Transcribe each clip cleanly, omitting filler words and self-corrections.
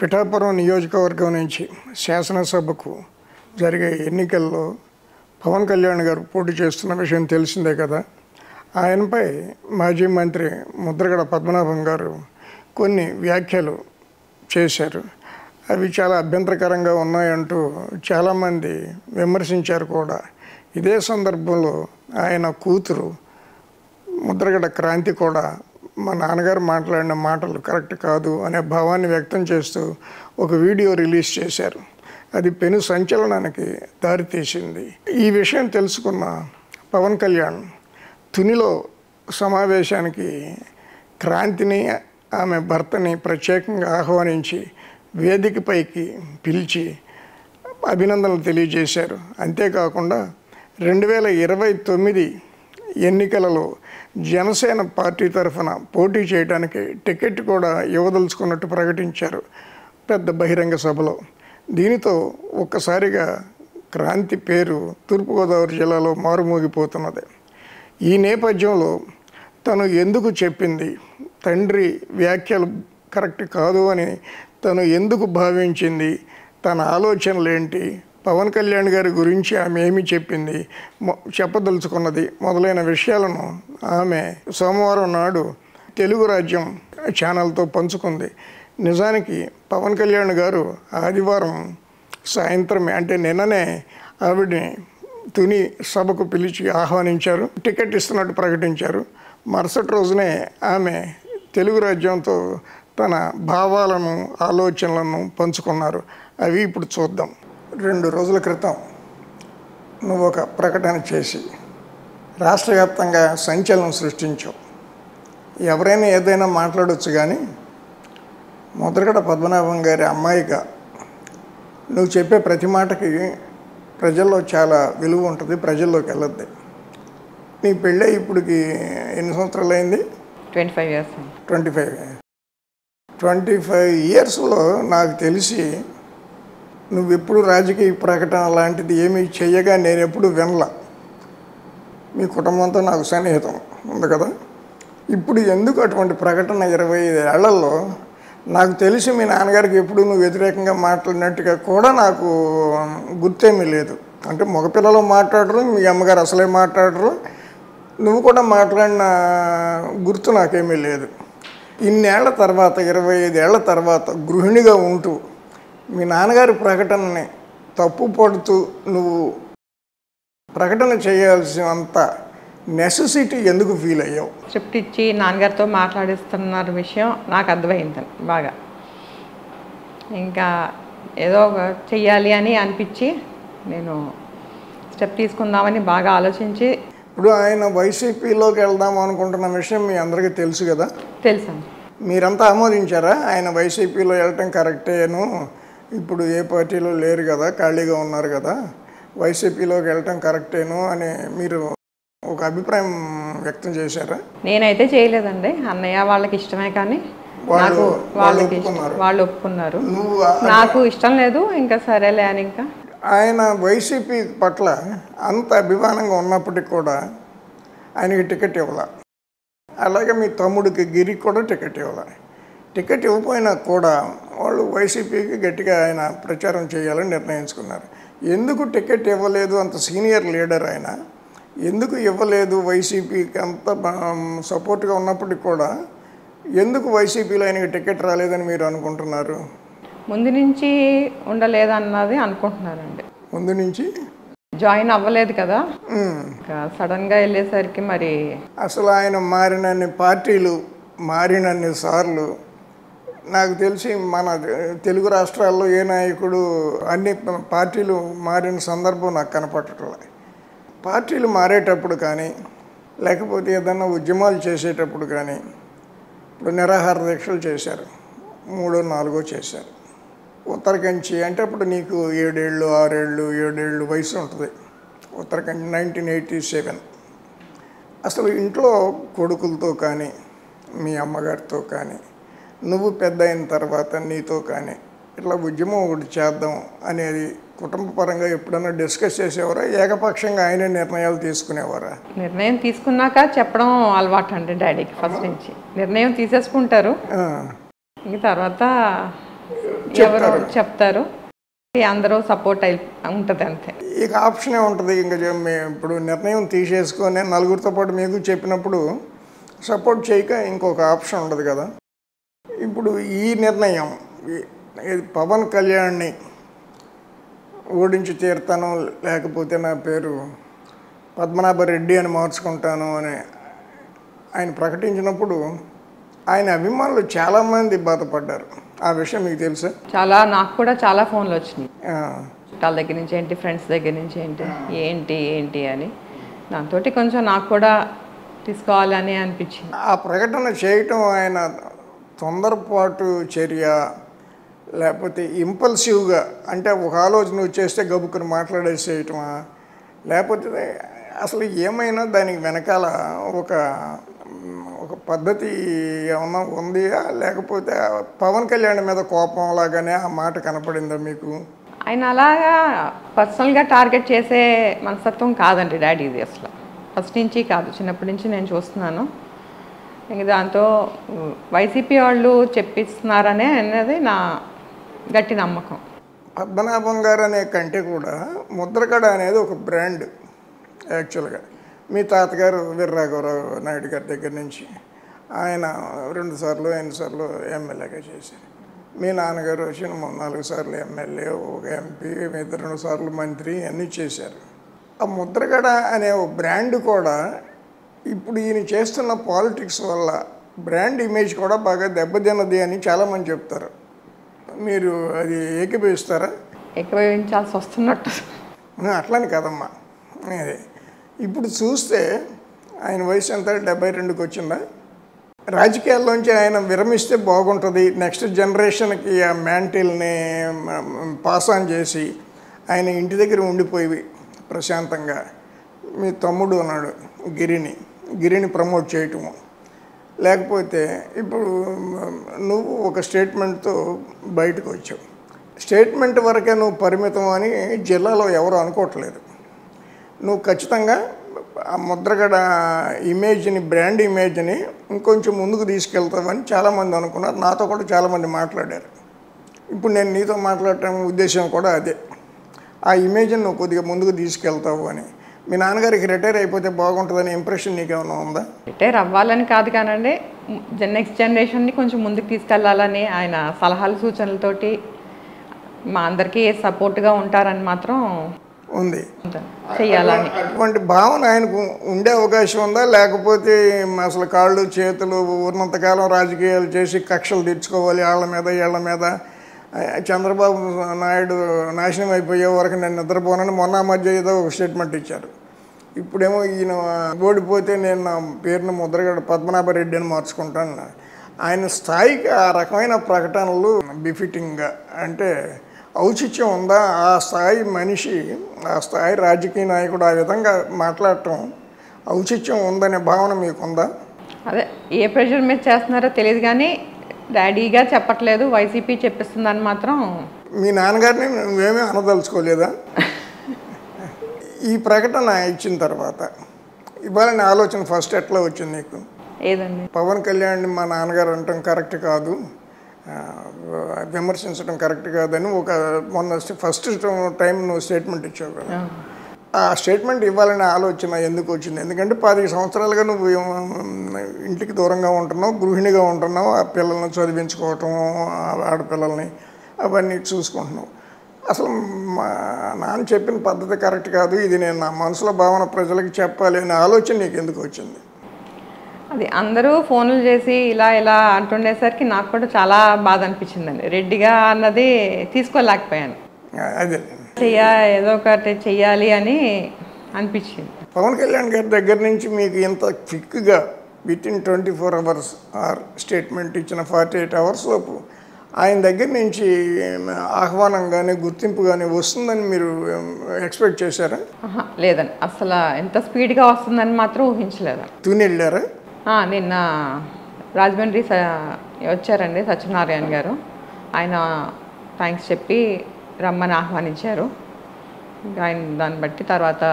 పిఠాపురం నియోజకవర్గం నుంచి శాసనసభకు జరిగే ఎన్నికల్లో పవన్ కళ్యాణ్ గారు పోటీ చేస్తున్న విషయం తెలిసిందే కదా. ఆయనపై మాజీ మంత్రి ముద్రగడ పద్మనాభం గారు కొన్ని వ్యాఖ్యలు చేశారు. అవి చాలా అభ్యంతరకరంగా ఉన్నాయంటూ చాలామంది విమర్శించారు కూడా. ఇదే సందర్భంలో ఆయన కూతురు ముద్రగడ క్రాంతి కూడా మా నాన్నగారు మాట్లాడిన మాటలు కరెక్ట్ కాదు అనే భావాన్ని వ్యక్తం చేస్తూ ఒక వీడియో రిలీజ్ చేశారు. అది పెను సంచలనానికి దారితీసింది. ఈ విషయం తెలుసుకున్న పవన్ కళ్యాణ్ తునిలో సమావేశానికి క్రాంతిని ఆమె భర్తని ప్రత్యేకంగా ఆహ్వానించి వేదికపైకి పిలిచి అభినందనలు తెలియజేశారు. అంతేకాకుండా 2029 ఎన్నికలలో జనసేన పార్టీ తరఫున పోటీ చేయడానికి టికెట్ కూడా ఇవ్వదలుచుకున్నట్టు ప్రకటించారు పెద్ద బహిరంగ సభలో. దీనితో ఒక్కసారిగా క్రాంతి పేరు తూర్పుగోదావరి జిల్లాలో మారుమోగిపోతున్నది. ఈ నేపథ్యంలో తను ఎందుకు చెప్పింది, తండ్రి వ్యాఖ్యలు కరెక్ట్ కాదు అని తను ఎందుకు భావించింది, తన ఆలోచనలు ఏంటి, పవన్ కళ్యాణ్ గారి గురించి ఆమె ఏమి చెప్పింది, చెప్పదలుచుకున్నది మొదలైన విషయాలను ఆమె సోమవారం నాడు తెలుగు రాజ్యం ఛానల్తో పంచుకుంది. నిజానికి పవన్ కళ్యాణ్ గారు ఆదివారం సాయంత్రమే అంటే నిన్ననే ఆవిడని తుని సభకు పిలిచి ఆహ్వానించారు, టికెట్ ఇస్తున్నట్టు ప్రకటించారు. మరుసటి రోజునే ఆమె తెలుగు రాజ్యంతో తన భావాలను ఆలోచనలను పంచుకున్నారు. అవి ఇప్పుడు చూద్దాం. 2 రోజుల క్రితం నువ్వు ఒక ప్రకటన చేసి రాష్ట్ర వ్యాప్తంగా సంచలనం సృష్టించావు. ఎవరైనా ఏదైనా మాట్లాడవచ్చు, కానీ ముద్రగడ పద్మనాభం గారి అమ్మాయిగా నువ్వు చెప్పే ప్రతి మాటకి ప్రజల్లో చాలా విలువ ఉంటుంది, ప్రజల్లోకి వెళ్ళద్ది. నీ పెళ్ళి ఇప్పటికి ఎన్ని సంవత్సరాలు అయింది? 25 years. 25 yearsలో నాకు తెలిసి నువ్వెప్పుడు రాజకీయ ప్రకటన లాంటిది ఏమీ చెయ్యగా నేను ఎప్పుడు వినలా. మీ కుటుంబంతో నాకు సన్నిహితం ఉంది కదా. ఇప్పుడు ఎందుకు అటువంటి ప్రకటన 25 ఏళ్లలో? నాకు తెలిసి మీ నాన్నగారికి ఎప్పుడు నువ్వు వ్యతిరేకంగా మాట్లాడినట్టుగా కూడా నాకు గుర్తేమీ లేదు. అంటే మగపిల్లలు మాట్లాడరు, మీ అమ్మగారు అసలే మాట్లాడరు, నువ్వు కూడా మాట్లాడిన గుర్తు నాకేమీ లేదు. ఇన్నేళ్ల తర్వాత 25 ఏళ్ల తర్వాత గృహిణిగా ఉంటూ మీ నాన్నగారి ప్రకటనని తప్పు పడుతూ నువ్వు ప్రకటన చేయాల్సినంత నెసెసిటీ ఎందుకు ఫీల్ అయ్యావు? స్క్రిప్ట్ ఇచ్చి నాన్నగారితో మాట్లాడిస్తున్నారు విషయం నాకు అర్థమైంది బాగా. ఇంకా ఏదో చెయ్యాలి అని అనిపించి నేను స్టెప్ తీసుకుందామని బాగా ఆలోచించి. ఇప్పుడు ఆయన వైసీపీలోకి వెళ్దాం అనుకుంటున్న విషయం మీ అందరికీ తెలుసు కదా. తెలుసండి. మీరంతా ఆమోదించారా ఆయన వైసీపీలో వెళ్ళటం కరెక్టేను, ఇప్పుడు ఏ పార్టీలో లేరు కదా, ఖాళీగా ఉన్నారు కదా, వైసీపీలోకి వెళ్ళటం కరెక్టేను అని మీరు ఒక అభిప్రాయం వ్యక్తం చేశారా? నేనైతే చేయలేదండి. అన్నయ్య వాళ్ళకి ఇష్టమే, కానీ వాళ్ళు ఒప్పుకున్నారు. నాకు ఇష్టం లేదు, ఇంకా సరేలే అని. ఇంకా ఆయన వైసీపీ పట్ల అంత అభిమానంగా ఉన్నప్పటికీ కూడా ఆయనకి టికెట్ ఇవ్వాల. అలాగే మీ తమ్ముడికి గిరికి కూడా టికెట్ ఇవ్వాలి. టికెట్ ఇవ్వకపోయినా కూడా వాళ్ళు వైసీపీకి గట్టిగా ఆయన ప్రచారం చేయాలని నిర్ణయించుకున్నారు. ఎందుకు టికెట్ ఇవ్వలేదు? అంత సీనియర్ లీడర్ ఆయన ఎందుకు ఇవ్వలేదు? వైసీపీకి అంత సపోర్ట్గా ఉన్నప్పటికీ కూడా ఎందుకు వైసీపీలో ఆయనకి టికెట్ రాలేదని మీరు అనుకుంటున్నారు? ముందు నుంచి ఉండలేదన్నది అనుకుంటున్నారండి. ముందు నుంచి జాయిన్ అవ్వలేదు కదా, సడన్గా వెళ్ళేసరికి మరి అసలు ఆయన మారినన్ని పార్టీలు మారినన్ని సార్లు నాకు తెలిసి మన తెలుగు రాష్ట్రాల్లో ఏ నాయకుడు అన్ని పార్టీలు మారిన సందర్భం నాకు కనపడట్లేదు. పార్టీలు మారేటప్పుడు కానీ లేకపోతే ఏదన్నా ఉద్యమాలు చేసేటప్పుడు కానీ, ఇప్పుడు నిరాహార దీక్షలు చేశారు, 3, 4 చేశారు. ఉత్తరకంచి అంటే అప్పుడు నీకు 7 ఏళ్ళు 6 ఏళ్ళు 7 ఏళ్ళు వయసు ఉంటుంది. ఉత్తరకంచి 1987. అసలు ఇంట్లో కొడుకులతో కానీ మీ అమ్మగారితో కానీ నువ్వు పెద్ద అయిన తర్వాత నీతో కానీ ఇట్లా ఉద్యమం ఒకటి చేద్దాం అనేది కుటుంబ పరంగా ఎప్పుడన్నా డిస్కస్ చేసేవారా? ఏకపక్షంగా ఆయనే నిర్ణయాలు తీసుకునేవారా? నిర్ణయం తీసుకున్నాక చెప్పడం అలవాటు అండి డాడీకి. ఫస్ట్ నుంచి నిర్ణయం తీసేసుకుంటారు, ఇంక తర్వాత ఎవరో చెప్తారు, అందరూ సపోర్ట్ అయి ఉంటుంది అంతే. ఇక ఆప్షనే ఉంటుంది. ఇంకా ఇప్పుడు నిర్ణయం తీసేసుకొని నలుగురితో పాటు మీకు చెప్పినప్పుడు సపోర్ట్ చేయక ఇంకొక ఆప్షన్ ఉండదు కదా. ఇప్పుడు ఈ నిర్ణయం పవన్ కళ్యాణ్ని ఓడించి తీరుతాను, లేకపోతే నా పేరు పద్మనాభరెడ్డి అని మార్చుకుంటాను అని ఆయన ప్రకటించినప్పుడు ఆయన అభిమానులు చాలామంది బాధపడ్డారు. ఆ విషయం మీకు తెలుసా? నాకు కూడా చాలా ఫోన్లు వచ్చినాయి, చుట్టాల దగ్గర నుంచి ఏంటి, ఫ్రెండ్స్ దగ్గర నుంచి ఏంటి ఏంటి అని. దాంతో కొంచెం నాకు కూడా తీసుకోవాలని అనిపించింది. ఆ ప్రకటన చేయటం ఆయన తొందరపాటు చర్య, లేకపోతే ఇంపల్సివ్గా, అంటే ఒక ఆలోచన వచ్చేస్తే గబుక్కుని మాట్లాడేసేయటమా, లేకపోతే అసలు ఏమైనా దానికి వెనకాల ఒక పద్ధతి ఏమన్నా ఉంది, లేకపోతే పవన్ కళ్యాణ్ మీద కోపం లాగానే ఆ మాట కనపడిందా మీకు? ఆయన అలాగా పర్సనల్గా టార్గెట్ చేసే మనస్తత్వం కాదండి డాడీది, అసలు ఫస్ట్ నుంచి కాదు, చిన్నప్పటి నుంచి నేను చూస్తున్నాను. ఇంక దాంతో వైసీపీ వాళ్ళు చెప్పిస్తున్నారనే అనేది నా గట్టి నమ్మకం. పద్మనాభం గారు అనే కంటే కూడా ముద్రగడ అనేది ఒక బ్రాండ్. యాక్చువల్గా మీ తాతగారు వీర్రాఘవరావు నాయుడు గారి దగ్గర నుంచి ఆయన 2 సార్లు 5 సార్లు ఎమ్మెల్యేగా చేశారు. మీ నాన్నగారు వచ్చిన 4 సార్లు ఎమ్మెల్యే, ఒక ఎంపీ, 2 సార్లు మంత్రి అన్నీ చేశారు. ఆ ముద్రగడ అనే ఒక బ్రాండ్ కూడా ఇప్పుడు ఈయన చేస్తున్న పాలిటిక్స్ వల్ల బ్రాండ్ ఇమేజ్ కూడా బాగా దెబ్బతిన్నది అని చాలామంది చెప్తారు. మీరు అది ఏకీభవిస్తారా? ఏకీభవించాల్సి వస్తున్నట్టు. అట్లని కదమ్మా, అదే ఇప్పుడు చూస్తే ఆయన వయసు ఎంత, 72కి వచ్చిందా? రాజకీయాల్లోంచి ఆయన విరమిస్తే బాగుంటుంది, నెక్స్ట్ జనరేషన్కి ఆ మ్యాంటిల్ని పాస్ ఆన్ చేసి ఆయన ఇంటి దగ్గర ఉండిపోయి ప్రశాంతంగా మీ తమ్ముడు ఉన్నాడు గిరిని ప్రమోట్ చేయటము, లేకపోతే ఇప్పుడు నువ్వు ఒక స్టేట్మెంట్తో బయటకు వచ్చావు. స్టేట్మెంట్ వరకే నువ్వు పరిమితం అని జిల్లాలో ఎవరు అనుకోవట్లేదు. నువ్వు ఖచ్చితంగా ఆ ముద్రగడ ఇమేజ్ని, బ్రాండ్ ఇమేజ్ని ఇంకొంచెం ముందుకు తీసుకెళ్తావని చాలామంది అనుకున్నారు. నాతో కూడా చాలామంది మాట్లాడారు. ఇప్పుడు నేను నీతో మాట్లాడటం ఉద్దేశం కూడా అదే, ఆ ఇమేజ్ని నువ్వు కొద్దిగా ముందుకు తీసుకెళ్తావు అని. మీ నాన్నగారికి రిటైర్ అయిపోతే బాగుంటుందని ఇంప్రెషన్ నీకేమైనా ఉందా? రిటైర్ అవ్వాలని కాదు కానండి, నెక్స్ట్ జనరేషన్ని కొంచెం ముందుకు తీసుకెళ్లాలని ఆయన సలహాలు సూచనలతోటి మా అందరికీ సపోర్ట్గా ఉంటారని మాత్రం ఉంది, చెయ్యాలని. అటువంటి భావన ఆయనకు ఉండే అవకాశం ఉందా, లేకపోతే అసలు కాళ్ళు చేతులు ఉన్నంతకాలం రాజకీయాలు చేసి కక్షలు తెచ్చుకోవాలి వీళ్ళ మీద, చంద్రబాబు నాయుడు నాశనం అయిపోయే వరకు నేను నిద్రపోనని మొన్న మధ్య ఏదో ఒక స్టేట్మెంట్ ఇచ్చారు. ఇప్పుడేమో ఈయన ఓడిపోతే నేను నా పేరును ముద్రగడ పద్మనాభరెడ్డి అని మార్చుకుంటాను. ఆయన స్థాయికి ఆ రకమైన ప్రకటనలు బిఫిటింగ్గా, అంటే ఔచిత్యం ఉందా? ఆ స్థాయి మనిషి, ఆ స్థాయి రాజకీయ నాయకుడు ఆ విధంగా మాట్లాడటం ఔచిత్యం ఉందనే భావన మీకుందా? అదే ఏ ప్రెషర్ మీద చేస్తున్నారో తెలియదు కానీ డాడీగా చెప్పట్లేదు, వైసీపీ చెప్పిస్తుందని మాత్రం. మీ నాన్నగారిని నువ్వేమీ అనదలుచుకోలేదా? ఈ ప్రకటన ఇచ్చిన తర్వాత ఇవ్వాలని ఆలోచన ఫస్ట్ ఎట్లా వచ్చింది నీకు? ఏదండి, పవన్ కళ్యాణ్ మా నాన్నగారు అనటం కరెక్ట్ కాదు, విమర్శించడం కరెక్ట్ కాదని మొన్న ఫస్ట్ టైం నువ్వు స్టేట్మెంట్ ఇచ్చావు కదా, ఆ స్టేట్మెంట్ ఇవ్వాలనే ఆలోచన ఎందుకు వచ్చింది? ఎందుకంటే 10 సంవత్సరాలుగా నువ్వు ఇంటికి దూరంగా ఉంటున్నావు, గృహిణిగా ఉంటున్నావు, ఆ పిల్లల్ని చదివించుకోవటం, ఆడపిల్లల్ని అవన్నీ చూసుకుంటున్నావు. అసలు మా నాన్న చెప్పిన పద్ధతి కరెక్ట్ కాదు, ఇది నేను నా మనసులో భావన ప్రజలకు చెప్పాలి అనే ఆలోచన నీకు ఎందుకు వచ్చింది? అది అందరూ ఫోన్లు చేసి ఇలా ఇలా అంటుండేసరికి నాకు కూడా చాలా బాధ అనిపించిందండి. రెడ్డిగా అన్నది తీసుకోలేకపోయాను. అదే ఏదో ఒకటి చెయ్యాలి అని అనిపించింది. పవన్ కళ్యాణ్ గారి దగ్గర నుంచి మీకు ఇంత క్విక్గా వితిన్ 24 hours ఆర్ స్టేట్మెంట్ ఇచ్చిన 48 hours లోపు ఆయన దగ్గర నుంచి ఆహ్వానం కానీ గుర్తింపు కానీ వస్తుందని మీరు ఎక్స్పెక్ట్ చేశారా? లేదండి, అసలు ఎంత స్పీడ్గా వస్తుందని మాత్రం ఊహించలేదండి. తూని వెళ్ళారా? నిన్న రాజమండ్రి వచ్చారండి సత్యనారాయణ గారు, ఆయన థ్యాంక్స్ చెప్పి రమ్మని ఆహ్వానించారు. ఆయన దాన్ని బట్టి తర్వాత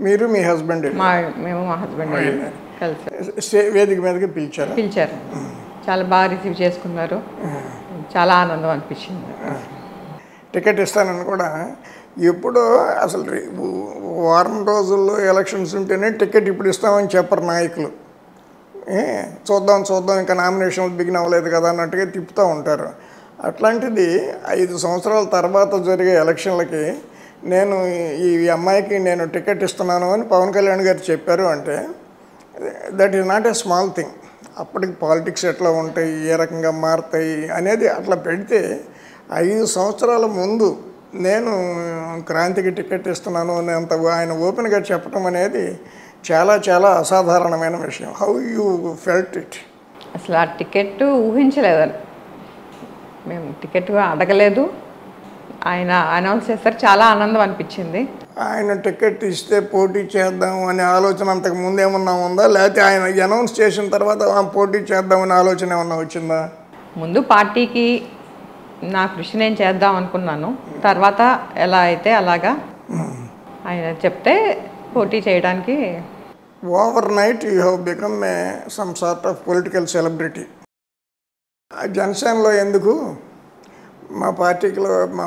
మీరు మీ హస్బెండ్ మేము మా హస్బెండ్ కలిసి వేదిక మీదకి పిలిచారు. చాలా బాగా రిసీవ్ చేసుకున్నారు. చాలా ఆనందం అనిపించింది. టికెట్ ఇస్తానని కూడా ఎప్పుడో అసలు వారం రోజుల్లో ఎలక్షన్స్ ఉంటేనే టికెట్ ఇప్పుడు ఇస్తామని చెప్పరు నాయకులు. చూద్దాం చూద్దాం ఇంకా నామినేషన్లు బిగిన్ అవ్వలేదు కదా అన్నట్టుగా తిప్పుతూ ఉంటారు. అట్లాంటిది 5 సంవత్సరాల తర్వాత జరిగే ఎలక్షన్లకి నేను ఈ అమ్మాయికి నేను టికెట్ ఇస్తున్నాను అని పవన్ కళ్యాణ్ గారు చెప్పారు అంటే that is not a small thing. అప్పటికి పాలిటిక్స్ ఎట్లా ఉంటాయి, ఏ రకంగా మారుతాయి అనేది అట్లా పెడితే 5 సంవత్సరాల ముందు నేను క్రాంతికి టికెట్ ఇస్తున్నాను అని అంత ఆయన ఓపెన్గా చెప్పడం అనేది చాలా చాలా అసాధారణమైన విషయం. How you felt it? అసలు ఆ టికెట్ ఊహించలేదని, మేము టికెట్ అడగలేదు, ఆయన అనౌన్స్ చేస్తారు, చాలా ఆనందం అనిపించింది. ఆయన టికెట్ ఇస్తే పోటీ చేద్దాం అనే ఆలోచన అంతకు ముందు ఏమన్నా ఉందా, లేకపోతే ఆయన అనౌన్స్ చేసిన తర్వాత పోటీ చేద్దామనే ఆలోచన ఏమన్నా వచ్చిందా? ముందు పార్టీకి నా కృషి నేను చేద్దాం అనుకున్నాను, తర్వాత ఎలా అయితే అలాగా ఆయన చెప్తే పోటీ చేయడానికి. Over night you have become some sort of political celebrity. జనసేనలో ఎందుకు, మా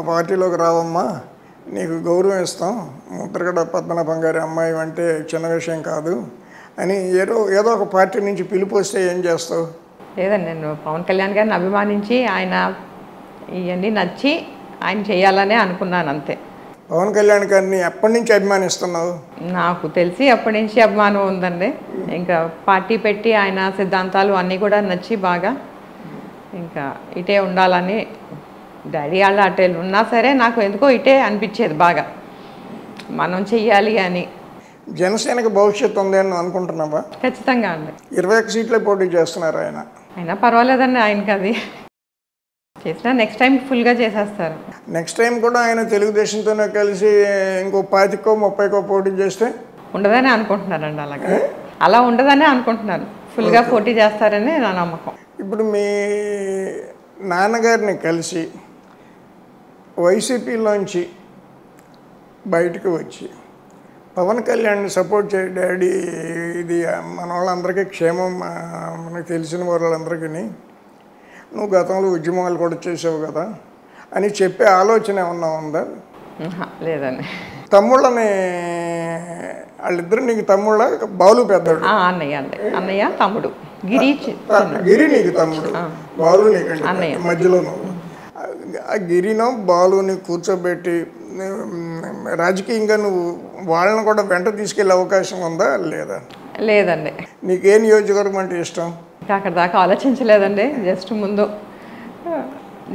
పార్టీలోకి రావమ్మా, నీకు గౌరవం ఇస్తాం, ముద్రగడ పద్మనాభం గారి అమ్మాయి అంటే చిన్న విషయం కాదు అని ఏదో ఒక పార్టీ నుంచి పిలుపు వస్తే ఏం చేస్తావు? లేదండి, నేను పవన్ కళ్యాణ్ గారిని అభిమానించి ఆయన ఇవన్నీ నచ్చి ఆయన చేయాలనే అనుకున్నాను అంతే. పవన్ కళ్యాణ్ గారిని ఎప్పటి నుంచి అభిమానిస్తున్నావు? నాకు తెలిసి అప్పటి నుంచి అభిమానం ఉందండి. ఇంకా పార్టీ పెట్టి ఆయన సిద్ధాంతాలు అన్నీ కూడా నచ్చి బాగా ఇంకా ఇటే ఉండాలని, డాడీ వాళ్ళ అటే ఉన్నా సరే నాకు ఎందుకో ఇటే అనిపించేది బాగా, మనం చెయ్యాలి అని. జనసేనకు భవిష్యత్తు ఉంది అని అనుకుంటున్నావా? ఖచ్చితంగా అండి. 21 సీట్లే పోటీ చేస్తున్నారు ఆయన. అయినా పర్వాలేదండి, ఆయనకి అది చేసినా నెక్స్ట్ టైం ఫుల్గా చేసేస్తారు. నెక్స్ట్ టైం కూడా ఆయన తెలుగుదేశంతోనే కలిసి ఇంకో 25కో 30కో పోటీ చేస్తే ఉండదని అనుకుంటున్నారండి. అలా ఉండదనే అనుకుంటున్నారు, ఫుల్గా పోటీ చేస్తారని నా నమ్మకం. ఇప్పుడు మీ నాన్నగారిని కలిసి వైసీపీలోంచి బయటకు వచ్చి పవన్ కళ్యాణ్ని సపోర్ట్ చేయ డాడీ, ఇది మన వాళ్ళందరికీ క్షేమం, మనకు తెలిసిన వాళ్ళందరికీ, నువ్వు గతంలో ఉద్యమాలు కూడా చేసావు కదా అని చెప్పే ఆలోచన ఏమన్నా ఉందా? లేదండి. తమ్ముళ్ళని వాళ్ళిద్దరు నీకు తమ్ముళ్ళ? బాలు పెద్దడు, అన్నయ్య తమ్ముడు, గిరి నీకు తమ్ముడు, బాలు నీకు అన్నయ్య. మధ్యలో నువ్వు ఆ గిరినో బాలుని కూర్చోబెట్టి రాజకీయంగా నువ్వు వాళ్ళని కూడా వెంట తీసుకెళ్ళే అవకాశం ఉందా లేదా? లేదండి. నీకు ఏ నియోజకవర్గం అంటే ఇష్టం? అక్కడ దాకా ఆలోచించలేదండి, జస్ట్ ముందు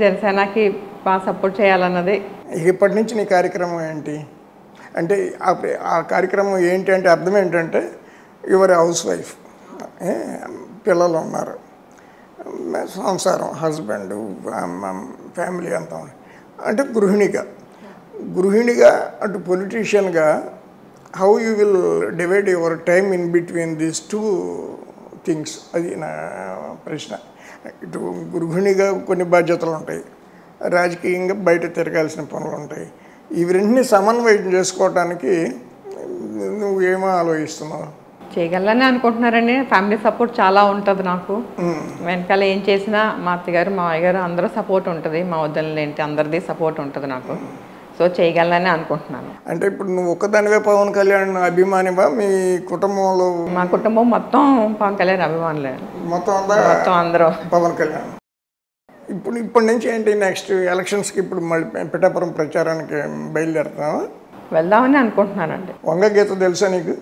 జనసేనకి బాగా సపోర్ట్ చేయాలన్నది. ఇప్పటి నుంచి నీ కార్యక్రమం ఏంటి అంటే, ఆ కార్యక్రమం ఏంటి అంటే అర్థం ఏంటంటే యువర్ హౌస్ వైఫ్, పిల్లలు ఉన్నారు, సంసారం, హస్బెండ్, ఫ్యామిలీ అంతా, అంటే గృహిణిగా అటు పొలిటీషియన్గా how you will divide your time in between these 2 things, అది నా ప్రశ్న. ఇటు గృహిణిగా కొన్ని బాధ్యతలు ఉంటాయి, రాజకీయంగా బయట తిరగాల్సిన పనులు ఉంటాయి, ఇవి రెండిని సమన్వయం చేసుకోవటానికి నువ్వేమో ఆలోచిస్తున్నావు? చేయగలనే అనుకుంటున్నారండి. ఫ్యామిలీ సపోర్ట్ చాలా ఉంటుంది నాకు, వెనకాల ఏం చేసినా మా అత్తగారు మావయ్య గారు అందరూ సపోర్ట్ ఉంటుంది, మా వద్దలు ఏంటి అందరిది సపోర్ట్ ఉంటుంది నాకు. సో చేయగలనే అనుకుంటున్నాను. అంటే ఇప్పుడు నువ్వు ఒక్కదానివే పవన్ కళ్యాణ్ అభిమానివా? మీ కుటుంబంలో? మా కుటుంబం మొత్తం పవన్ కళ్యాణ్ అభిమానులే, మొత్తం అందరూ పవన్ కళ్యాణ్. ఇప్పటి నుంచి ఏంటి నెక్స్ట్ ఎలక్షన్స్కి? ఇప్పుడు మళ్ళీ పిఠాపురం ప్రచారానికి బయలుదేరుతున్నావా? వెళ్దామని అనుకుంటున్నానండి. వంగగీత తెలుసా నీకు?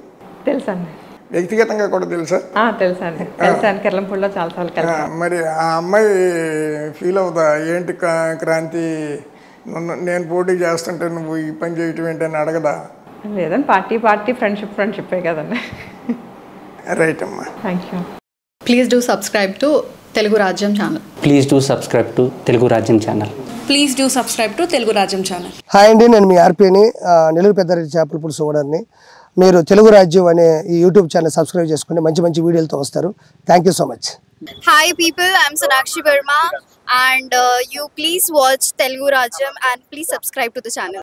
తెలుసండి. వ్యక్తిగతంగా కూడా తెలుసా? తెలుసండి. కిర్లంపూడిలో చాలాసార్లు కలిసాను. మరి ఆ అమ్మాయి ఫీల్ అవుదా, ఏంటి క్రాంతి నేను పోటీ చేస్తుంటే నువ్వు ఈ పని చేయటం ఏంటని అడగదా? లేదండి, పార్టీ ఫ్రెండ్షిప్పే కదండి. రైట్ అమ్మా, thank you. Please do subscribe to Telugu Rajyam channel. Please do subscribe to Telugu Rajyam channel. Please do subscribe to Telugu Rajyam channel. Hi అండి, నేను మీ ఆర్పీని, నెల్లూరు పెద్దారెడ్డి చేపల పులుసు ఓనర్ని. మీరు తెలుగు రాజ్యం అనే ఈ యూట్యూబ్ ఛానల్ సబ్స్క్రైబ్ చేసుకుని మంచి వీడియోలతో వస్తారు. Thank you so much. Hi people, I'm Sonakshi Verma and you please watch Telugu Rajyam and please subscribe to the channel.